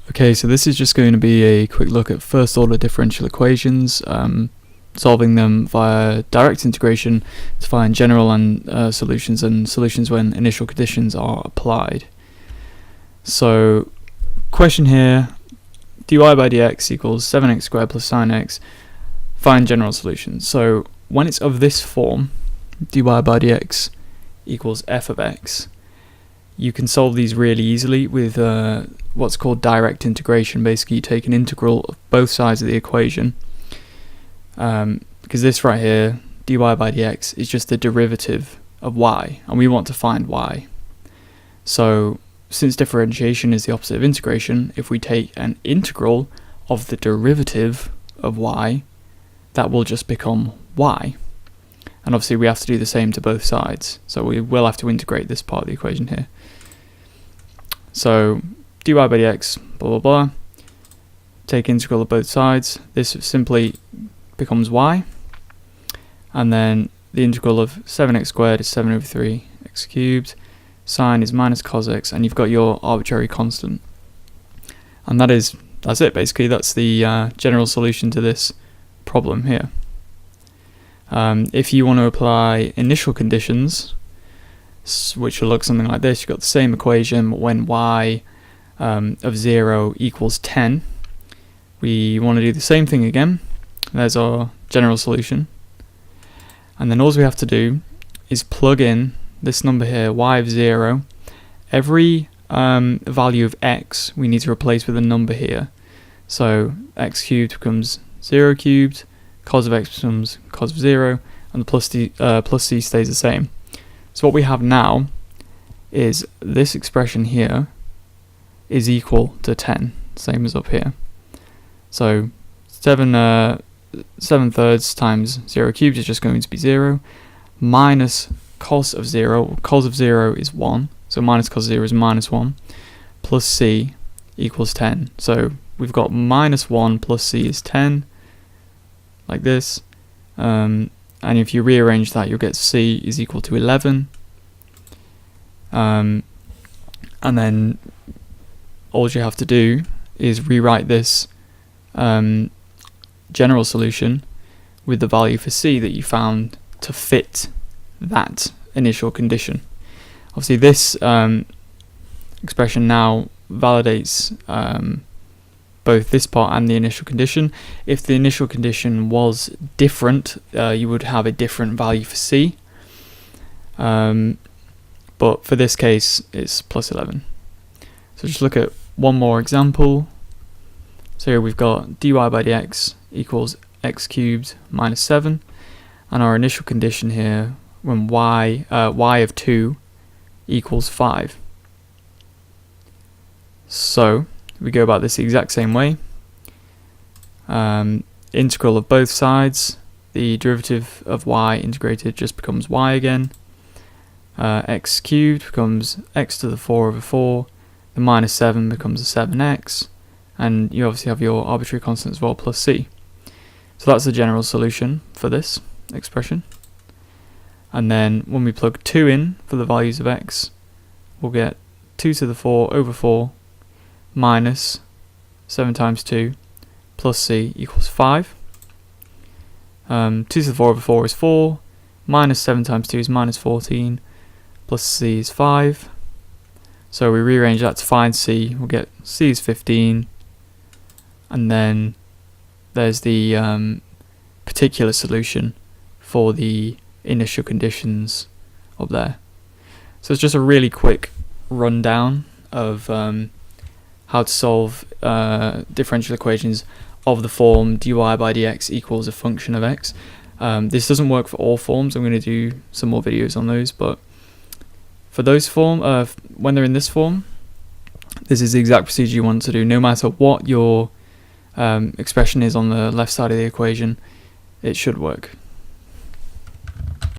Okay, so this is just going to be a quick look at first order differential equations, solving them via direct integration to find general and solutions when initial conditions are applied. So question here, dy by dx equals 7x squared plus sine x, find general solutions. So when it's of this form, dy by dx equals f of x, you can solve these really easily with what's called direct integration. Basically, you take an integral of both sides of the equation, because this right here, dy by dx, is just the derivative of y, and we want to find y. So since differentiation is the opposite of integration, if we take an integral of the derivative of y, that will just become y. And obviously we have to do the same to both sides, so we will have to integrate this part of the equation here. So dy by dx, blah blah blah, take integral of both sides, this simply becomes y, and then the integral of 7x squared is 7 over 3 x cubed, sine is minus cos x, and you've got your arbitrary constant. And that's it basically. That's the general solution to this problem here. If you want to apply initial conditions, which will look something like this, you've got the same equation when y of 0 equals 10. We want to do the same thing again. There's our general solution. And then all we have to do is plug in this number here, y of 0. Every value of x we need to replace with a number here. So x cubed becomes 0 cubed, cos of x becomes cos of 0, and the plus c stays the same. So what we have now is this expression here is equal to 10, same as up here. So 7 thirds times 0 cubed is just going to be 0, minus cos of 0, cos of 0 is 1, so minus cos of 0 is minus 1, plus c equals 10. So we've got minus 1 plus c is 10, like this, and if you rearrange that you'll get c is equal to 11, and then all you have to do is rewrite this general solution with the value for c that you found to fit that initial condition. Obviously this expression now validates both this part and the initial condition. If the initial condition was different, you would have a different value for c, but for this case it's plus 11. So just look at one more example. So here we've got dy by dx equals x cubed minus 7, and our initial condition here when y of 2 equals 5. So we go about this the exact same way. Integral of both sides, the derivative of y integrated just becomes y again. X cubed becomes x to the 4 over 4, the minus 7 becomes a 7x, and you obviously have your arbitrary constant as well, plus c. So that's the general solution for this expression. And then when we plug 2 in for the values of x, we'll get 2 to the 4 over 4 minus 7 times 2 plus c equals 5. 2 to the 4 over 4 is 4, minus 7 times 2 is minus 14, plus c is 5. So we rearrange that to find c, we'll get c is 15, and then there's the particular solution for the initial conditions up there. So it's just a really quick rundown of how to solve differential equations of the form dy by dx equals a function of x. This doesn't work for all forms. I'm going to do some more videos on those, but for those when they're in this form, this is the exact procedure you want to do. No matter what your expression is on the left side of the equation, it should work.